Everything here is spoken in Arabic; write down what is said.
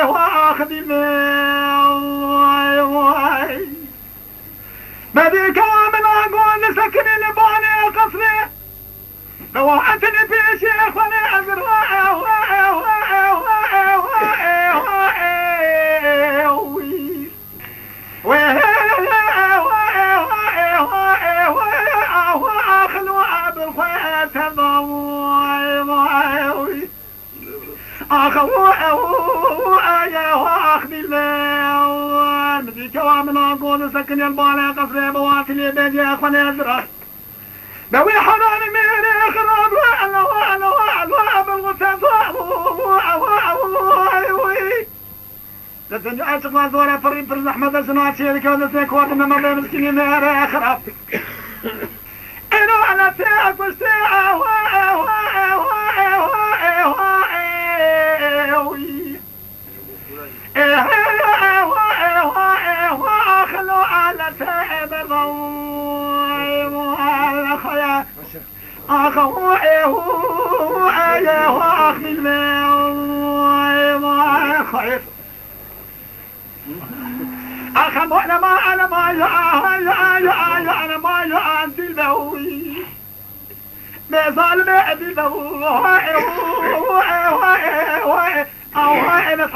واخذ بديك ومن اقول سكن الباني قصري روحتني في شيخ وانا ازرع من اقول سكن البالي قصري بواتلي بيجي اخواني ازرع دوي حنان ميري خراب وانا بالغسان لسن جاءت شغلان ثورة فريد فرز احمد السنوات شيرك ولسن كوات من مبلي مسكيني ميري خراب انو انا سيئك وشتيئة خلو على سائب الضوء والخيا أخوه وأخي الماء والخير أخمو أنا ما أنا ما يا أنت البوي ما ظالم أبي البوي أو هاي أنا